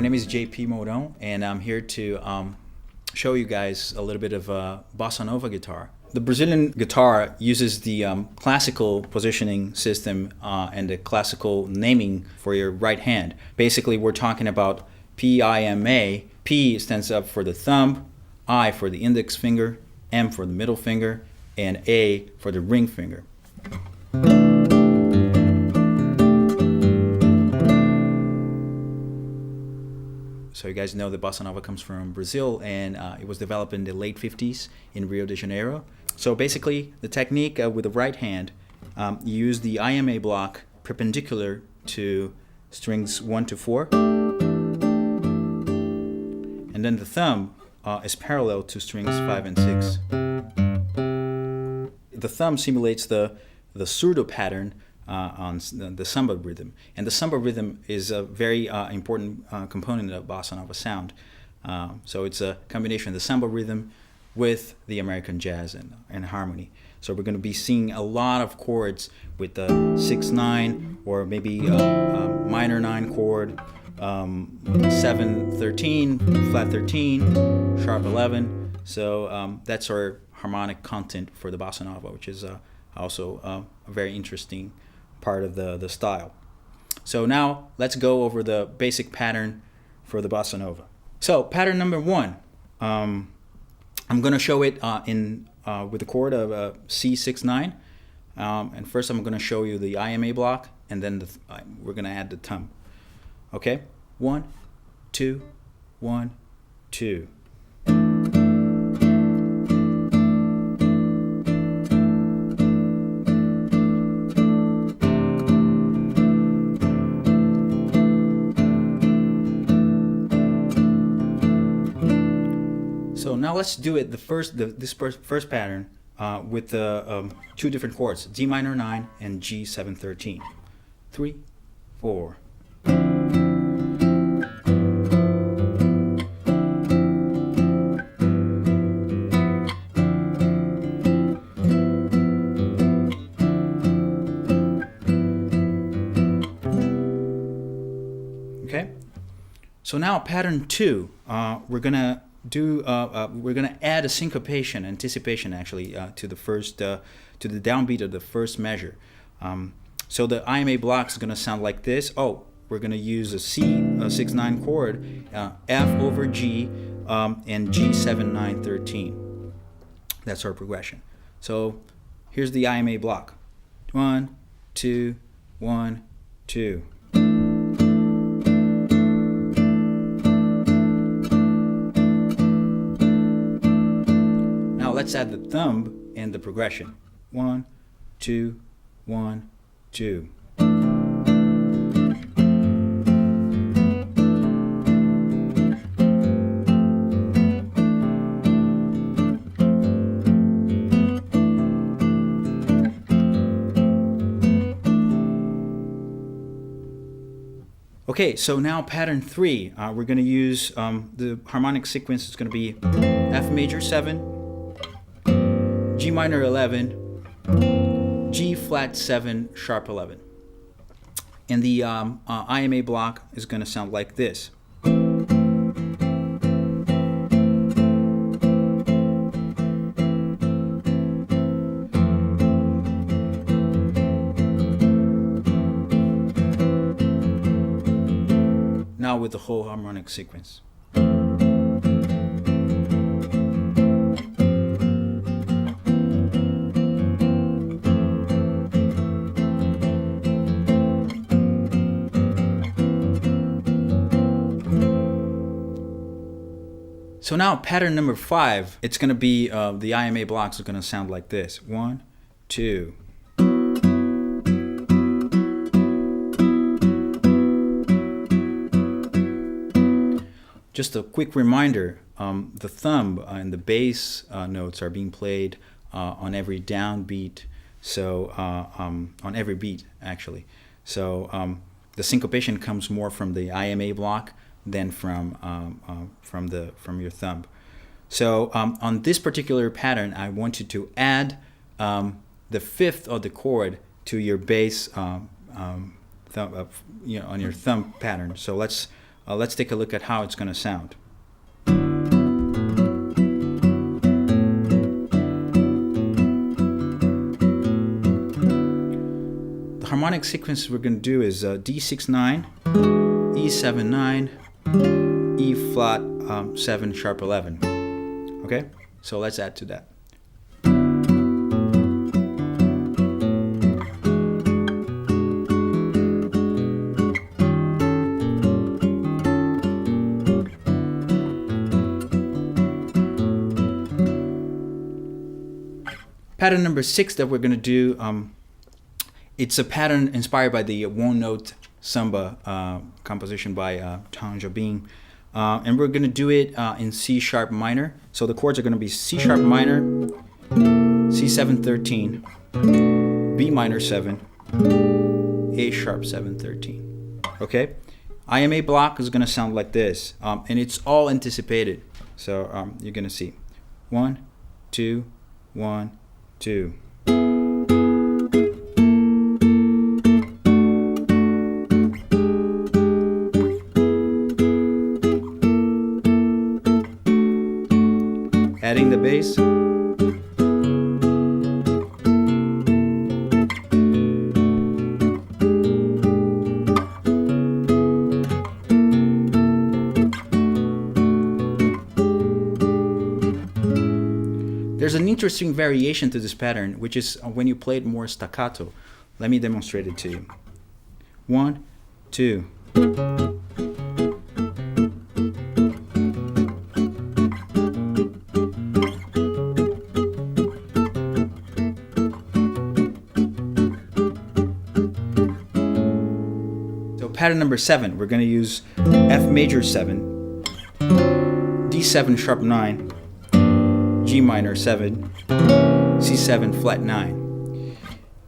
name is JPMourão, and I'm here to show you guys a little bit of Bossa Nova guitar. The Brazilian guitar uses the classical positioning system and the classical naming for your right hand. Basically, we're talking about P-I-M-A. P stands up for the thumb, I for the index finger, M for the middle finger, and A for the ring finger. So you guys know that Bossa Nova comes from Brazil, and it was developed in the late 50s in Rio de Janeiro. So basically, the technique with the right hand, you use the IMA block perpendicular to strings 1 to 4. And then the thumb is parallel to strings 5 and 6. The thumb simulates the surdo pattern on the samba rhythm. And the samba rhythm is a very important component of Bossa Nova sound. So it's a combination of the samba rhythm with the American jazz and harmony. So we're going to be seeing a lot of chords with the 6-9 or maybe a minor 9 chord, 7-13, flat 13, sharp 11. So that's our harmonic content for the Bossa Nova, which is also a very interesting part of the style. So now let's go over the basic pattern for the Bossa Nova. So pattern number 1, I'm going to show it with the chord of C6-9, and first I'm going to show you the IMA block, and then we're going to add the thumb. Okay, 1, 2, 1, 2. So now let's do it this first pattern with the 2 different chords, D minor 9 and G7-13. 3, 4. Okay. So now pattern 2, we're gonna add a syncopation, anticipation actually, to the downbeat of the first measure. So the IMA block is gonna sound like this. We're gonna use a C6-9 chord, F over G, and G7-9-13. That's our progression. So here's the IMA block. 1, 2, 1, 2. Let's add the thumb and the progression. 1, 2, 1, 2. Okay, so now pattern 3, we're going to use the harmonic sequence is going to be F major 7, G minor 11, G flat 7, sharp 11. And the IMA block is going to sound like this. Now with the whole harmonic sequence. So now pattern number 5, it's going to be, the IMA blocks are going to sound like this. 1, 2. Just a quick reminder, the thumb and the bass notes are being played on every downbeat, so on every beat actually. So the syncopation comes more from the IMA block than from your thumb. So on this particular pattern, I want you to add the fifth of the chord to your bass on your thumb pattern. So let's let's take a look at how it's going to sound. The harmonic sequence we're going to do is D6-9, E7-9, E flat 7 sharp 11. Okay, so let's add to that. Pattern number 6 that we're going to do, it's a pattern inspired by the one-note samba composition by Tom Jobim. And we're going to do it in C sharp minor. So the chords are going to be C sharp minor, C7 13, B minor 7, A sharp 7 13. Okay? IMA block is going to sound like this. And it's all anticipated. So you're going to see 1, 2, 1, 2. Adding the bass. There's an interesting variation to this pattern, which is when you play it more staccato. Let me demonstrate it to you. 1, 2. So pattern number 7, we're going to use F major 7, D7 sharp 9, G minor 7, C7 flat 9.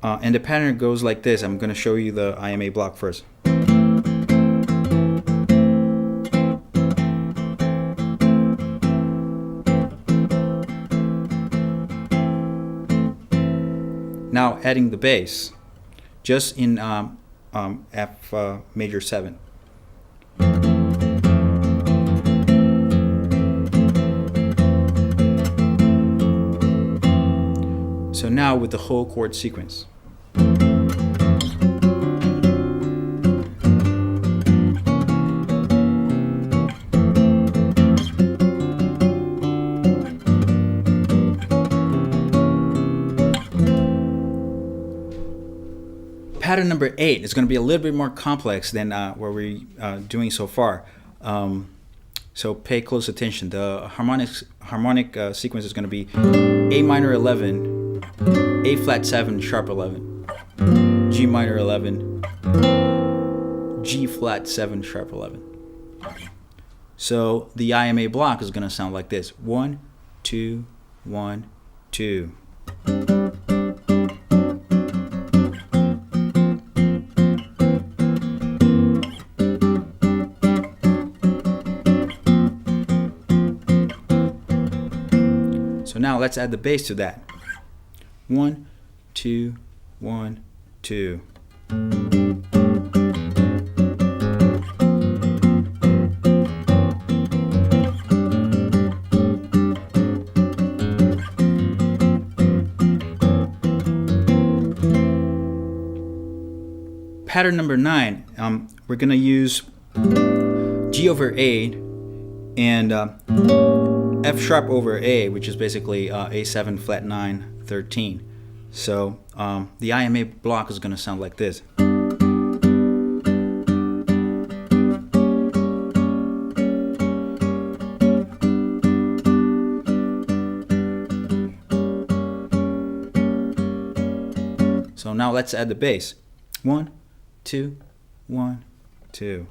And the pattern goes like this. I'm going to show you the IMA block first. Now adding the bass, just in F major 7. So now with the whole chord sequence. Pattern number 8 is going to be a little bit more complex than what we're doing so far. So pay close attention. The harmonic sequence is going to be A minor 11, A flat 7 sharp 11, G minor 11, G flat 7 sharp 11. So the IMA block is going to sound like this: 1, 2, 1, 2. So now let's add the bass to that. 1, 2, 1, 2. Pattern number 9, we're going to use G over A and F sharp over A, which is basically A7 flat 9 13. So the IMA block is going to sound like this. So now let's add the bass. 1, 2, 1, 2.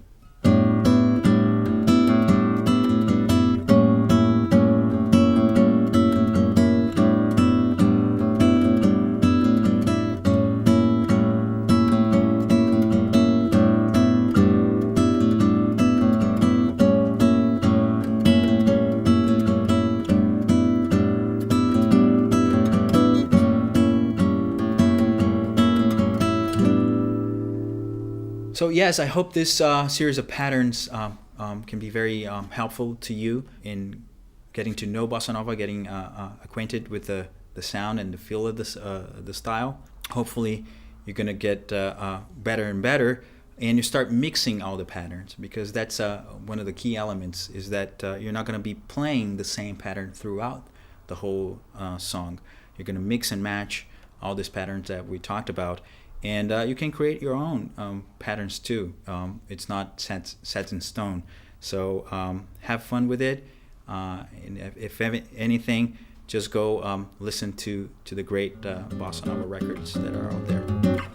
So yes, I hope this series of patterns can be very helpful to you in getting to know bossa nova, getting acquainted with the sound and the feel of the style. Hopefully, you're going to get better and better, and you start mixing all the patterns, because that's one of the key elements, is that you're not going to be playing the same pattern throughout the whole song. You're going to mix and match all these patterns that we talked about, and you can create your own patterns too. It's not set in stone. So have fun with it. And if anything, just go listen to the great bossa nova records that are out there.